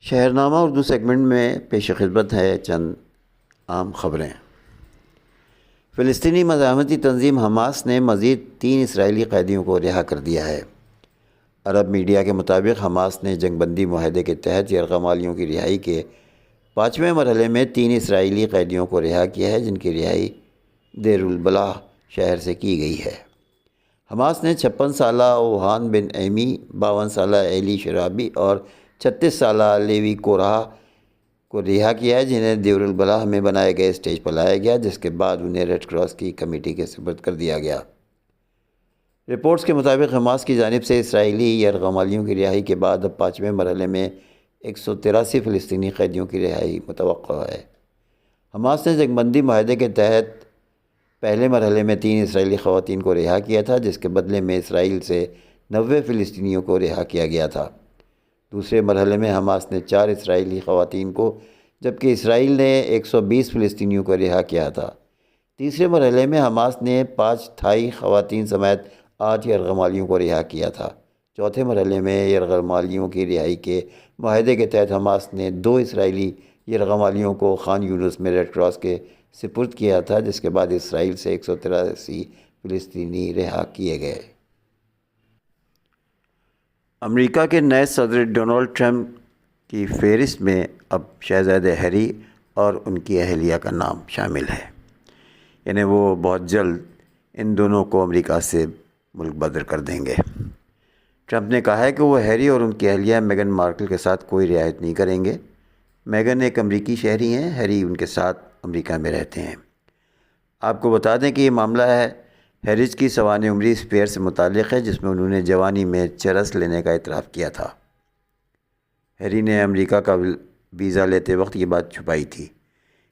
शहरनामा Urdu segment में पेश खिदमत है चंद आम खबरें। फ़िलिस्तीनी मज़ाहमती तंजीम हमास ने मज़ीद 3 इसराइली क़ैदियों को रिहा कर दिया है। अरब मीडिया के मुताबिक हमास ने जंगबंदी माहदे के तहत यरग़मालियों की रिहाई के 5वें मरहले में 3 इसराइली क़ैदियों को रिहा किया है, जिनकी रिहाई देरुल बलाह शहर से की गई है। हमास ने 56 साला ओहान बिन एमी, 52 साला एली शराबी और 36 साला लेवी कोराह को रिहा किया है, जिन्हें देरुल बलाह में बनाए गए स्टेज पर लाया गया, जिसके बाद उन्हें रेड क्रॉस की कमेटी के सुपुर्द कर दिया गया। रिपोर्ट्स के मुताबिक हमास की जानिब से इसराइली यरग़मालियों की रिहाई के बाद अब 5वें मरहले में 183 फ़िलिस्तीनी क़ैदियों की रिहाई मुतवक्को है। हमास ने जंगबंदी माहदे के तहत पहले मरहले में 3 इसराइली ख़वातीन को रिहा किया था, जिसके बदले में इसराइल से 90 फ़िलिस्तीनियों को रिहा किया गया था। दूसरे मरहले में हमास ने 4 इसराइली ख़वातीन को, जबकि इसराइल ने 120 फ़िलिस्तीनियों को रिहा किया था। तीसरे मरहले में हमास ने 5 थाई ख़वातीन समेत 8 यरग़मालियों को रिहा किया था। चौथे मरहले में यरग़मालियों की रिहाई के माहदे के तहत हमास ने 2 इसराइली यरग़मालियों को खान यूनुस में रेड क्रॉस के सुपुर्द किया था, जिसके बाद इसराइल से 183 फ़िलिस्तीनी रिहा किए गए। अमेरिका के नए सदर डोनाल्ड ट्रंप की फ़हरिस्त में अब शहज़ादे हैरी और उनकी अहलिया का नाम शामिल है, यानी वो बहुत जल्द इन दोनों को अमेरिका से मुल्क बदर कर देंगे। ट्रंप ने कहा है कि वो हैरी और उनकी अहलिया मेगन मार्कल के साथ कोई रियायत नहीं करेंगे। मेगन एक अमरीकी शहरी हैं, हैरी उनके साथ अमेरिका में रहते हैं। आपको बता दें कि ये मामला है हैरिज की सवाने उम्री स्पेयर से मुताल्लिक़ है, जिसमें उन्होंने जवानी में चरस लेने का इतराफ़ किया था। हैरी ने अमेरिका का वीज़ा लेते वक्त ये बात छुपाई थी।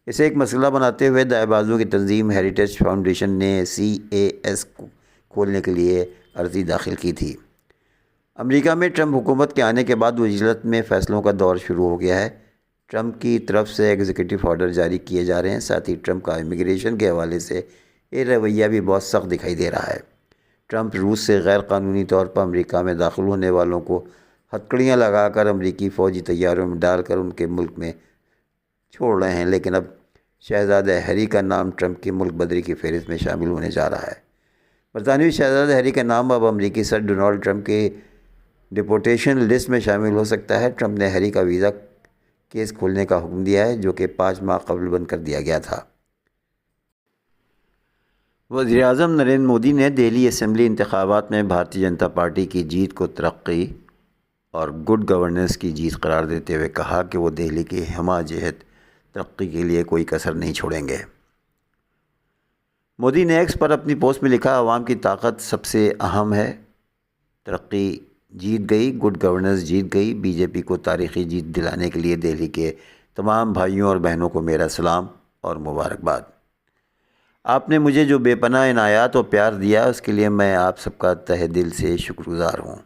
इसे एक मसला बनाते हुए दाएबाजों की तंजीम हेरिटेज फाउंडेशन ने CAS को खोलने के लिए अर्ज़ी दाखिल की थी। अमेरिका में ट्रंप हुकूमत के आने के बाद वज़ीरत में फ़ैसलों का दौर शुरू हो गया है। ट्रंप की तरफ से एग्जीक्यूटिव ऑर्डर जारी किए जा रहे हैं। साथ ही ट्रंप का इमिग्रेशन के हवाले से ये रवैया भी बहुत सख्त दिखाई दे रहा है। ट्रंप रूस से गैर कानूनी तौर पर अमेरिका में दाखिल होने वालों को हथकड़ियाँ लगाकर अमेरिकी फ़ौजी तैयारों में डालकर उनके मुल्क में छोड़ रहे हैं, लेकिन अब शहज़ादा हैरी का नाम ट्रंप की मुल्क बदरी की फ़हरिस्त में शामिल होने जा रहा है। बरतानवी शहज़ादा हैरी का नाम अब अमेरिकी सदर डोनाल्ड ट्रंप के डिपोर्टेशन लिस्ट में शामिल हो सकता है। ट्रंप ने हैरी का वीज़ा केस खोलने का हुक्म दिया है, जो कि 5 माह कबल बंद कर दिया गया था। वज़ीर-ए-आज़म नरेंद्र मोदी ने दिल्ली असेंबली इंतखाबात में भारतीय जनता पार्टी की जीत को तरक्की और गुड गवर्नेंस की जीत करार देते हुए कहा कि वो दिल्ली की हमाजहत तरक्की के लिए कोई कसर नहीं छोड़ेंगे। मोदी ने एक्स पर अपनी पोस्ट में लिखा, आवाम की ताकत सबसे अहम है। तरक्की जीत गई, गुड गवर्नेंस जीत गई। बीजेपी को तारीख़ी जीत दिलाने के लिए दिल्ली के तमाम भाइयों और बहनों को मेरा सलाम और मुबारकबाद। आपने मुझे जो बेपनाह इनायात और प्यार दिया, उसके लिए मैं आप सबका तहे दिल से शुक्रगुज़ार हूँ।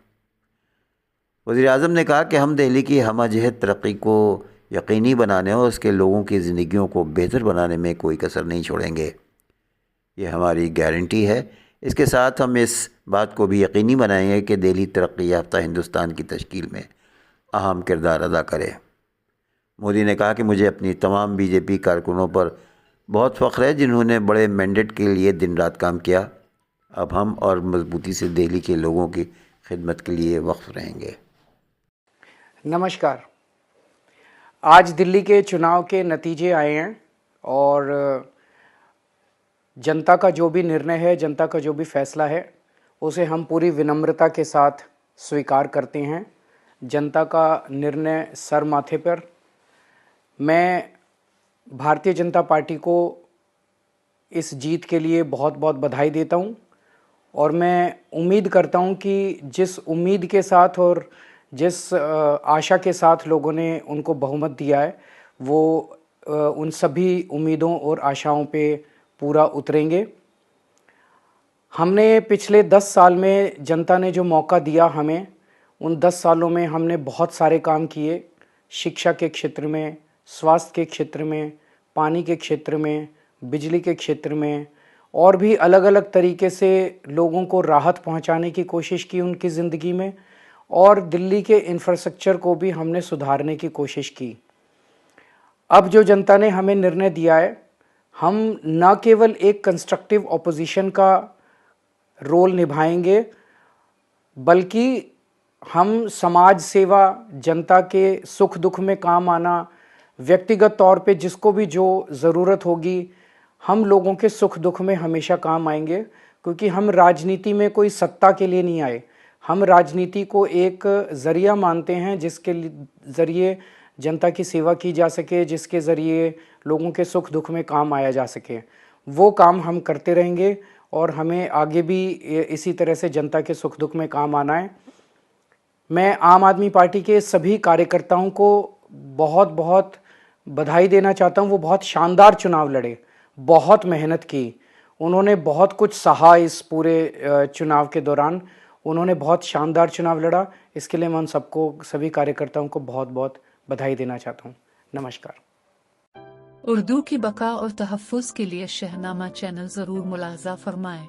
वज़ीर-ए-आज़म ने कहा कि हम दिल्ली की हमाजहत तरक्की को यकीनी बनाने और उसके लोगों की ज़िंदगियों को बेहतर बनाने में कोई कसर नहीं छोड़ेंगे। ये हमारी गारंटी है। इसके साथ हम इस बात को भी यकीनी बनाएंगे कि दिल्ली तरक्की याफ्ता हिंदुस्तान की तश्कील में अहम किरदार अदा करे। मोदी ने कहा कि मुझे अपनी तमाम बीजेपी कारकुनों पर बहुत फ़ख्र है, जिन्होंने बड़े मैंडेट के लिए दिन रात काम किया। अब हम और मजबूती से दिल्ली के लोगों की खिदमत के लिए वक्फ रहेंगे। नमस्कार। आज दिल्ली के चुनाव के नतीजे आए हैं और जनता का जो भी निर्णय है, जनता का जो भी फैसला है, उसे हम पूरी विनम्रता के साथ स्वीकार करते हैं। जनता का निर्णय सर माथे पर। मैं भारतीय जनता पार्टी को इस जीत के लिए बहुत बहुत बधाई देता हूं और मैं उम्मीद करता हूं कि जिस उम्मीद के साथ और जिस आशा के साथ लोगों ने उनको बहुमत दिया है, वो उन सभी उम्मीदों और आशाओं पे पूरा उतरेंगे। हमने पिछले 10 साल में जनता ने जो मौका दिया हमें, उन 10 सालों में हमने बहुत सारे काम किए। शिक्षा के क्षेत्र में, स्वास्थ्य के क्षेत्र में, पानी के क्षेत्र में, बिजली के क्षेत्र में और भी अलग अलग तरीके से लोगों को राहत पहुंचाने की कोशिश की उनकी ज़िंदगी में। और दिल्ली के इंफ्रास्ट्रक्चर को भी हमने सुधारने की कोशिश की। अब जो जनता ने हमें निर्णय दिया है, हम न केवल एक कंस्ट्रक्टिव ऑपोजिशन का रोल निभाएंगे, बल्कि हम समाज सेवा, जनता के सुख दुख में काम आना, व्यक्तिगत तौर पे जिसको भी जो ज़रूरत होगी, हम लोगों के सुख दुख में हमेशा काम आएंगे। क्योंकि हम राजनीति में कोई सत्ता के लिए नहीं आए, हम राजनीति को एक ज़रिया मानते हैं जिसके ज़रिए जनता की सेवा की जा सके, जिसके ज़रिए लोगों के सुख दुख में काम आया जा सके। वो काम हम करते रहेंगे और हमें आगे भी इसी तरह से जनता के सुख दुख में काम आना है। मैं आम आदमी पार्टी के सभी कार्यकर्ताओं को बहुत बहुत बधाई देना चाहता हूँ। वो बहुत शानदार चुनाव लड़े, बहुत मेहनत की, उन्होंने बहुत कुछ सहा इस पूरे चुनाव के दौरान। उन्होंने बहुत शानदार चुनाव लड़ा, इसके लिए मैं उन सबको, सभी कार्यकर्ताओं को बहुत बहुत बधाई देना चाहता हूँ। नमस्कार। उर्दू की बका और तहफ़्फ़ुज़ के लिए शहनामा चैनल ज़रूर मुलाहज़ा फरमाएं।